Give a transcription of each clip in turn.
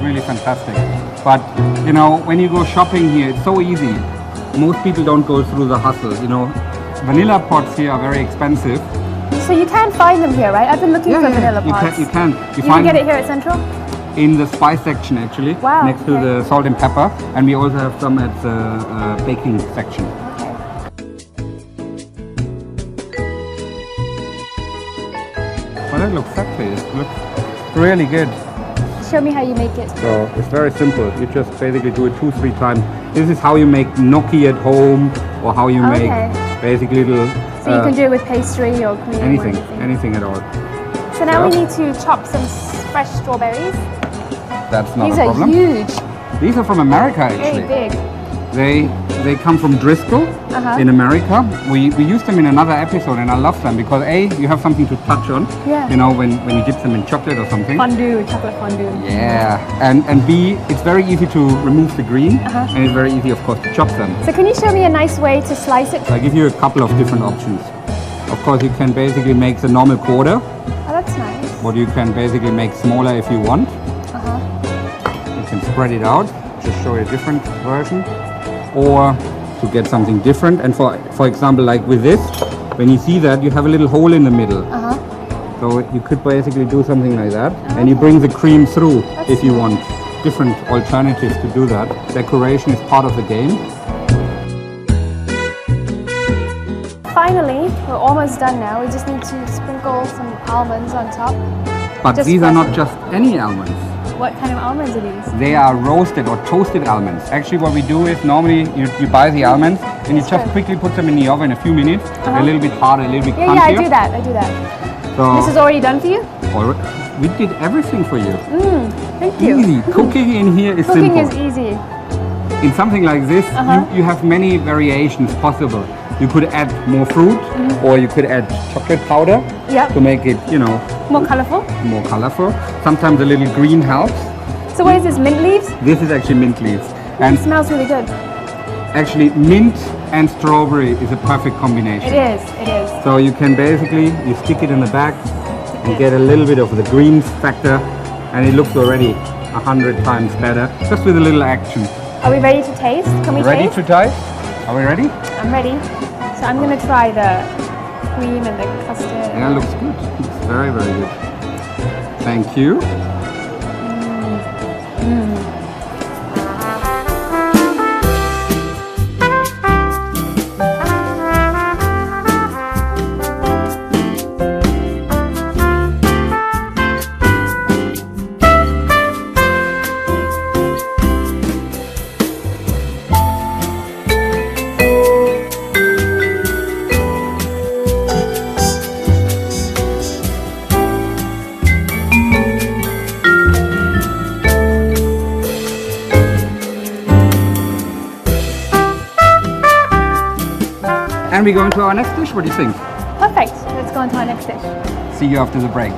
really fantastic. But you know, when you go shopping here, it's so easy. Most people don't go through the hustle. You know, vanilla pots here are very expensive. So you can find them here, right? I've been looking for vanilla pots. You can. You can get it here at Central? In the spice section, actually. Wow, next to the salt and pepper. And we also have some at the baking section. Okay. Well, that looks sexy. It looks really good. Show me how you make it. So it's very simple. You just basically do it 2-3 times. This is how you make gnocchi at home, or how you make basically little. So you can do it with pastry or cream. Anything at all. So now we need to chop some fresh strawberries. That's not a problem. These are huge. These are from America, actually. Very big. They come from Driscoll in America. We used them in another episode, and I love them because A, you have something to touch on. Yeah. You know, when you dip them in chocolate or something. Fondue, chocolate fondue. Yeah. And B, it's very easy to remove the green, and it's very easy, of course, to chop them. So can you show me a nice way to slice it? So I give you a couple of different options. Of course, you can basically make the normal quarter. Oh, that's nice. What you can basically make smaller if you want. You can spread it out. Just show you a different version. Or to get something different. And for example, like with this, when you see that, you have a little hole in the middle. So you could basically do something like that. And you bring the cream through if you want. Different alternatives to do that. Decoration is part of the game. Finally, we're almost done now. We just need to sprinkle some almonds on top. But these are not just any almonds. What kind of almonds are these? They are roasted or toasted almonds. Actually, what we do is normally you buy the almonds and you just quickly put them in the oven a few minutes. They're a little bit harder, a little bit crunchier. Yeah, I do that. So this is already done for you? We did everything for you. Thank you. Easy. Cooking in here is simple. Cooking is easy. In something like this, you have many variations possible. You could add more fruit, or you could add chocolate powder to make it, you know, more colorful. More colorful. Sometimes a little green helps. So what is this, mint leaves? This is actually mint leaves. And it smells really good. Actually, mint and strawberry is a perfect combination. It is. So you can basically, you stick it in the back and get a little bit of the green factor, and it looks already 100 times better, just with a little action. Are we ready to taste? Can we ready taste? to taste? Are we ready? I'm ready. So I'm going to try the cream and the custard. Yeah, it looks good. It's very, very good. Thank you. And we go into our next dish. What do you think? Perfect. Let's go on to our next dish. See you after the break.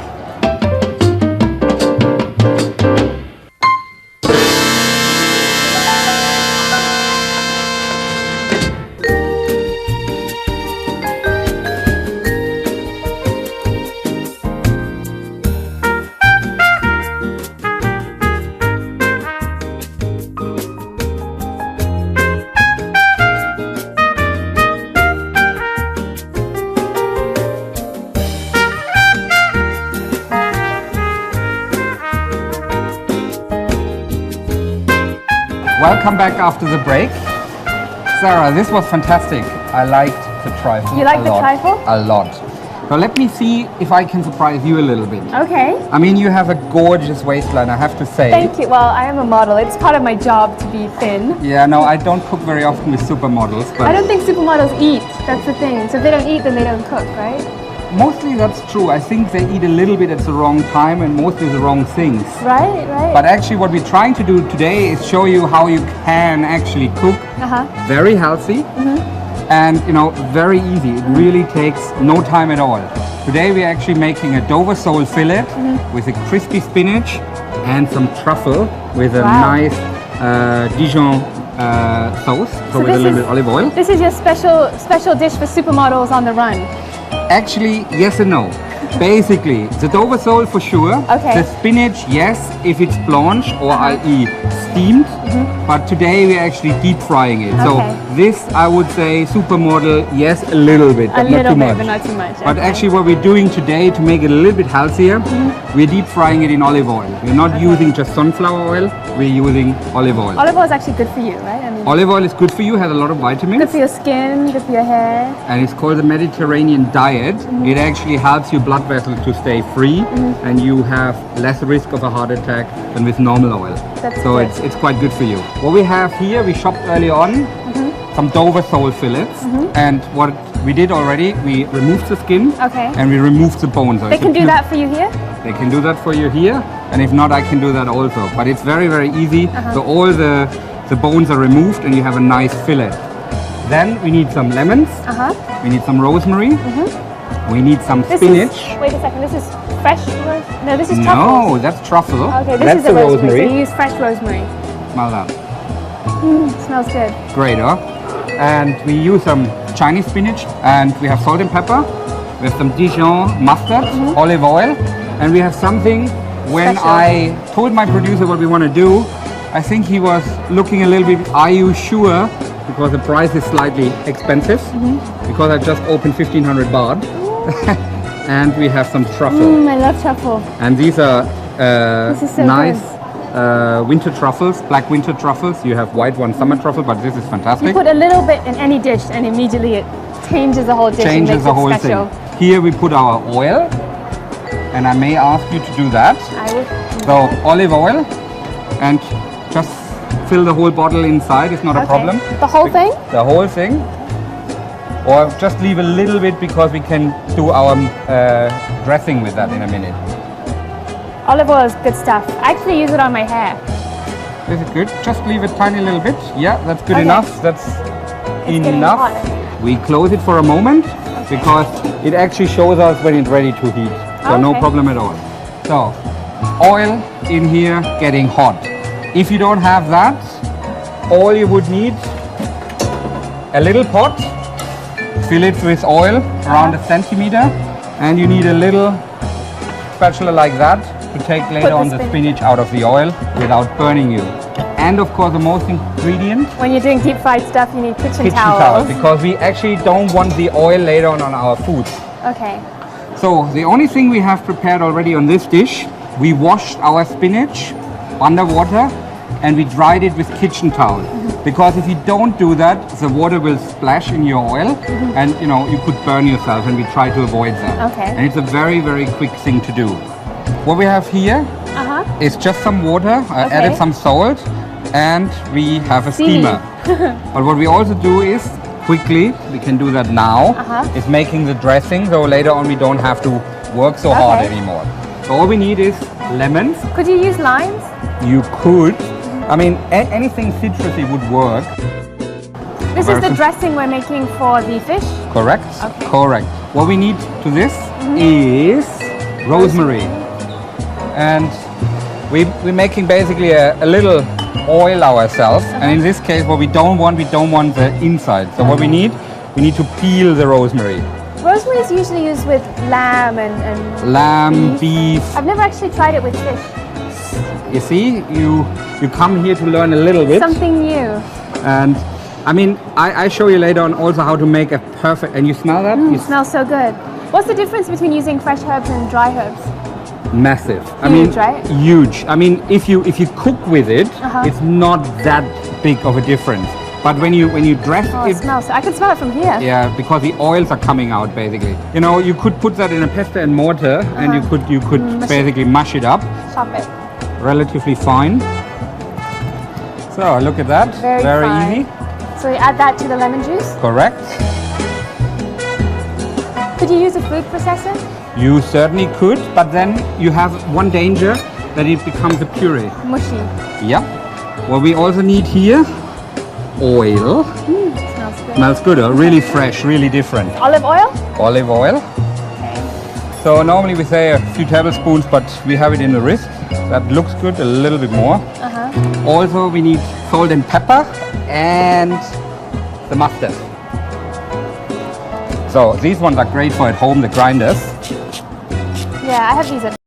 Welcome back after the break. Sarah, this was fantastic. I liked the trifle. You like the trifle? A lot. So let me see if I can surprise you a little bit. Okay. I mean, you have a gorgeous waistline, I have to say. Thank you. Well, I am a model. It's part of my job to be thin. Yeah, no, I don't cook very often with supermodels. But I don't think supermodels eat. That's the thing. So if they don't eat, then they don't cook, right? Mostly that's true. I think they eat a little bit at the wrong time and mostly the wrong things. Right. But actually what we're trying to do today is show you how you can actually cook very healthy and, you know, very easy. It really takes no time at all. Today we're actually making a Dover sole fillet with a crispy spinach and some truffle with a nice Dijon sauce, so with a little bit of olive oil. This is your special dish for supermodels on the run. Actually, yes and no. Basically, the Dover sole for sure. Okay. The spinach, yes, if it's blanched or i.e. steamed. But today we're actually deep frying it. Okay. So this, I would say, supermodel, yes, a little bit, but not too much. But not too much. But okay. actually what we're doing today to make it a little bit healthier, we're deep frying it in olive oil. We're not using just sunflower oil, we're using olive oil. Olive oil is actually good for you, right? I mean, Olive oil is good for you, has a lot of vitamins. good for your skin, good for your hair. And it's called the Mediterranean diet. It actually helps your blood vessels to stay free and you have less risk of a heart attack than with normal oil. That's so good. it's quite good for you. What we have here, we shopped early on some Dover sole fillets, and what we did already, we removed the skin Okay. and we removed the bones. So They it's can a do pure- that for you here? They can do that for you here, and if not, I can do that also. But it's very, very easy. So all the bones are removed and you have a nice fillet. Then we need some lemons, we need some rosemary, we need some spinach. Wait a second, this is fresh rosemary? No, this is No, truffles. that's truffle. Okay, this That's is the the rosemary. So rosemary. you use fresh rosemary. Smell that. Smells good. Great, huh? And we use some Chinese spinach, and we have salt and pepper. We have some Dijon mustard, olive oil, and we have something. When Special. I told my producer what we want to do, I think he was looking a little bit, are you sure? Because the price is slightly expensive, because I just opened 1500 baht. And we have some truffle. I love truffle. And these are This is so nice winter truffles, black winter truffles. You have white one, summer truffle, but this is You fantastic. put a little bit in any dish and immediately it changes the whole dish and Changes makes the it whole special. thing. Here we put our oil, and I may ask you to do that. I would. So olive oil, and just fill the whole bottle inside. It's not a Okay. problem. The whole thing? The whole thing. Or just leave a little bit because we can do our dressing with that in a minute. Olive oil is good stuff. I actually use it on my hair. Is it good? Just leave a tiny little bit. Yeah, that's good Okay. enough. That's getting enough. hot. We close it for a moment because it actually shows us when it's ready to heat. So no Okay. problem at all. So oil in here getting hot. If you don't have that, all you would need a little pot, fill it with oil around a centimeter, and you need a little spatula like that to take later the on the spinach. spinach out of the oil without burning you. And of course the most ingredient, When you're doing deep fried stuff, you need kitchen kitchen towels. towel, because we actually don't want the oil later on our food. Okay. So the only thing we have prepared already on this dish, we washed our spinach under water and we dried it with kitchen towel. Because if you don't do that, the water will splash in your oil and you could burn yourself, and we try to avoid that. Okay. And it's a very, very quick thing to do. What we have here is just some water. I Okay. added some salt and we have a Seaweed. steamer. But what we also do is quickly, we can do that now, is making the dressing, so later on we don't have to work so hard Okay. anymore. So all we need is lemons. Could you use limes? You could, I mean, anything citrusy would work. This is the Version. dressing we're making for the fish. Correct? Okay. Correct. What we need to this is rosemary. And we're making basically a little oil ourselves. And in this case, what we don't want the inside. So what we need to peel the rosemary. Rosemary is usually used with lamb and Lamb, beef. I've never actually tried it with fish. You see, you come here to learn a little bit. Something new. And I mean, I show you later on also how to make a perfect, and you smell that? It smells so good. What's the difference between using fresh herbs and dry herbs? Massive. I Huge, mean, right? huge. I mean, if you cook with it, it's not that big of a difference. But when you dress Oh, it smells. I can smell it from here. yeah, because the oils are coming out basically. You could put that in a pestle and mortar, and you could basically mash it up, Chop it. relatively fine. So look at that, Very fine. easy. So you add that to the lemon juice. Correct. Could you use a food processor? You certainly could, but then you have one danger, that it becomes a puree. Mushy. Yep. What we also need here, oil. Smells good. Smells good, huh? Really fresh, really different. Olive oil? Olive oil. Okay. So normally we say a few tablespoons, but we have it in the wrist. That looks good, a little bit more. Also we need salt and pepper and the mustard. So these ones are great for at home, the grinders. Yeah, I have these at